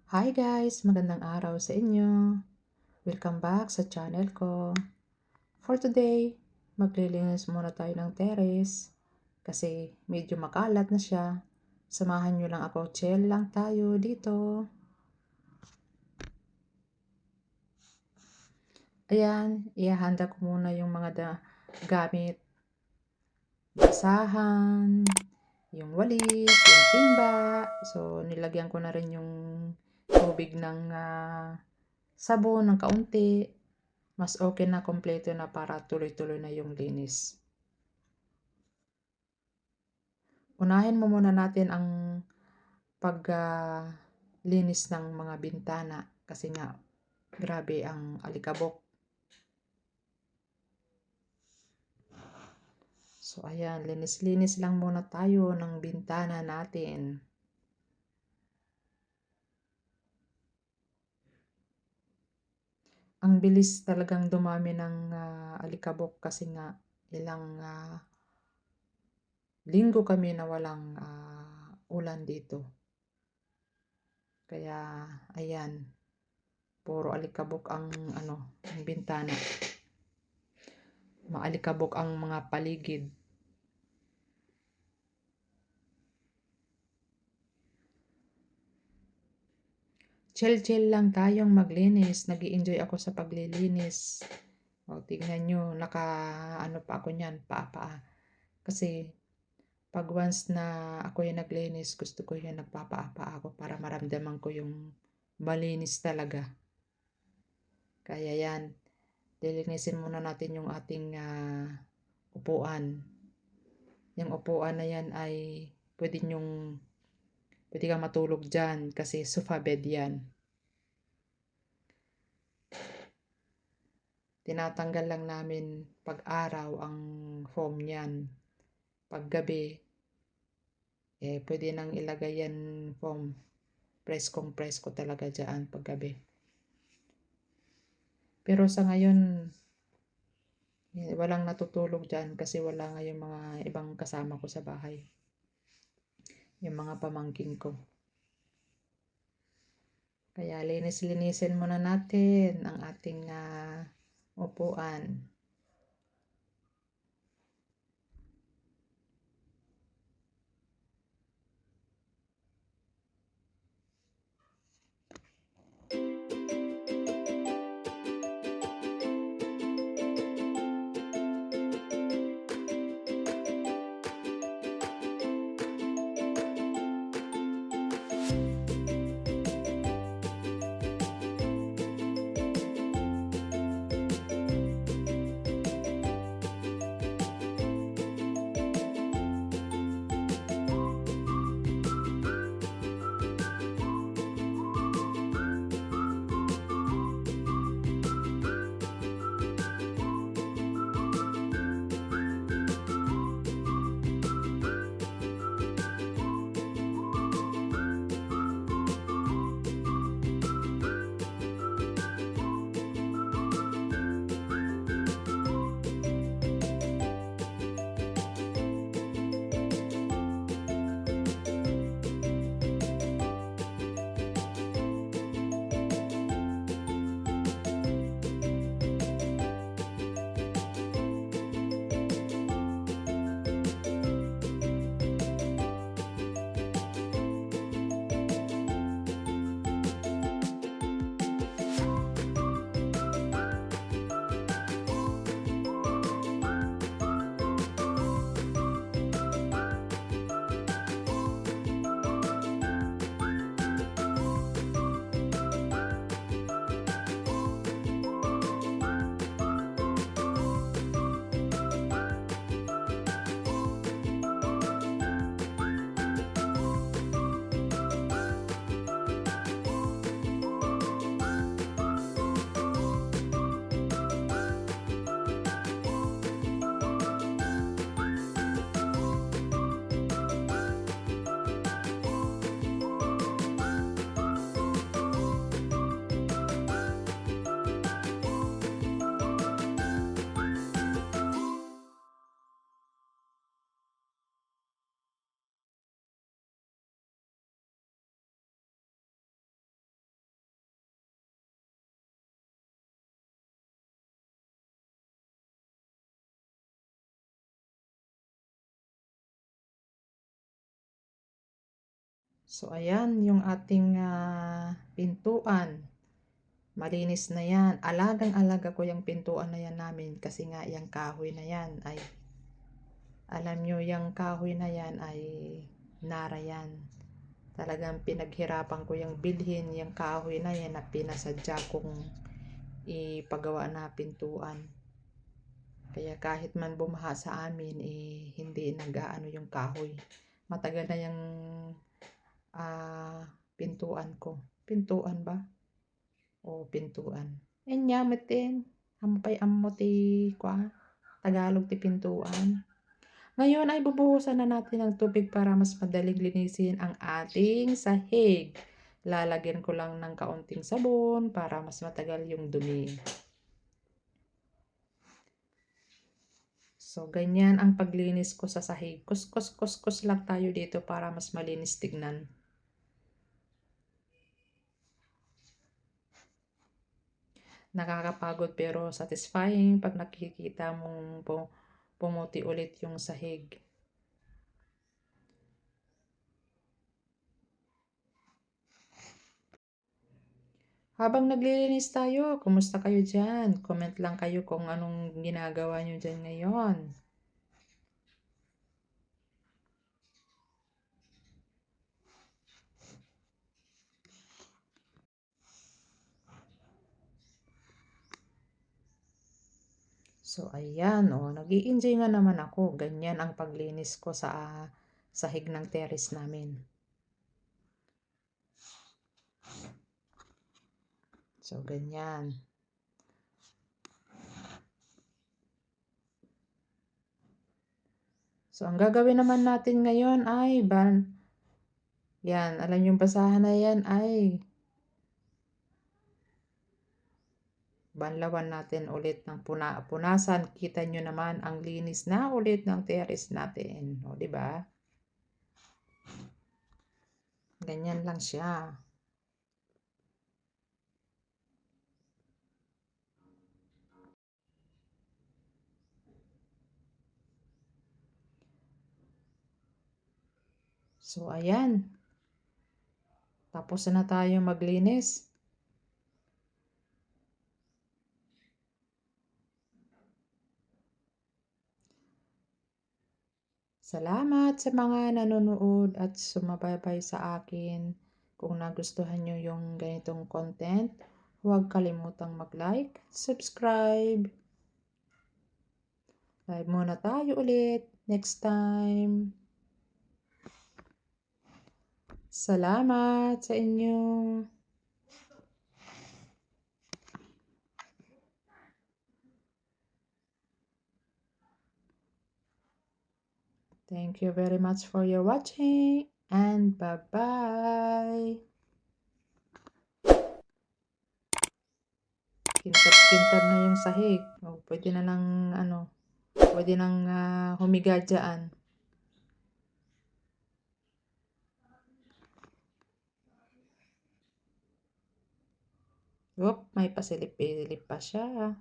Hi guys! Magandang araw sa inyo. Welcome back sa channel ko. For today, maglilinis muna tayo ng terrace kasi medyo makalat na siya. Samahan nyo lang ako, chill lang tayo dito. Ayan, ihahanda ko muna yung mga gamit. Basahan, yung walis, yung timba. So, nilagyan ko na rin yung tubig ng sabon ng kaunti. Mas okay na kompleto na para tuloy-tuloy na yung linis. Unahin mo muna natin ang paglinis ng mga bintana kasi nga grabe ang alikabok. So ayan, linis-linis lang muna tayo ng bintana natin. Ang bilis talagang dumami ng alikabok kasi nga ilang linggo kami na walang ulan dito. Kaya ayan, puro alikabok ang ang bintana. Maalikabok ang mga paligid. Chill-chill lang tayong maglinis. Nag-i-enjoy ako sa paglilinis. O, tingnan nyo, ano pa ako niyan, paa-paa. Kasi, pag once na ako yung naglinis, gusto ko yung nagpapaa-paa ako para maramdaman ko yung malinis talaga. Kaya yan, lilinisin muna natin yung ating upuan. Yung upuan na yan ay pwede kang matulog dyan kasi sofa bed yan. Tinatanggal lang namin pag araw ang foam niyan. Pag gabi, pwede nang ilagay yan foam. Press ko talaga dyan pag gabi. Pero sa ngayon, walang natutulog dyan kasi wala nga yung mga ibang kasama ko sa bahay. Yung mga pamangkin ko. Kaya linis-linisin muna natin ang ating upuan. So, ayan yung ating pintuan. Malinis na yan. Alagang-alaga ko yung pintuan na yan namin kasi nga yung kahoy na yan ay, alam nyo, yung kahoy na yan ay nara yan. Talagang pinaghirapan ko yung bilhin yung kahoy na yan na pinasadya kong ipagawa na pintuan. Kaya kahit man bumaha sa amin, hindi nag-aano yung kahoy. Matagal na yung pintuan ko. Pintuan ba? O pintuan. Enyametin. Ampay amuti kwa. Tagalog ti pintuan. Ngayon ay bubuhusan na natin ng tubig para mas madaling linisin ang ating sahig. Lalagyan ko lang ng kaunting sabon para mas matagal yung dumi. So, ganyan ang paglinis ko sa sahig. Kus lang tayo dito para mas malinis tignan. Nakakapagod pero satisfying pag nakikita mong pumuti ulit yung sahig. Habang naglilinis tayo, kumusta kayo dyan? Comment lang kayo kung anong ginagawa nyo dyan ngayon. So, ayan, nag-i-enjoy nga naman ako. Ganyan ang paglinis ko sa sahig ng terrace namin. So, ganyan. So, ang gagawin naman natin ngayon ay yan, alam yung basahan na yan ay banlawan natin ulit ng punasan. Kita nyo naman ang linis na ulit ng terrace natin. O, diba? Ganyan lang siya. So, ayan. Tapos na tayo maglinis. Salamat sa mga nanonood at sumabaybay sa akin. Kung nagustuhan nyo yung ganitong content, huwag kalimutang mag-like, subscribe. Live muna tayo ulit next time. Salamat sa inyo. Thank you very much for your watching and bye-bye. Kintab-kintab na yung sahig. Pwede na lang pwede nang humiga dyan. May pasilip-silip pa siya.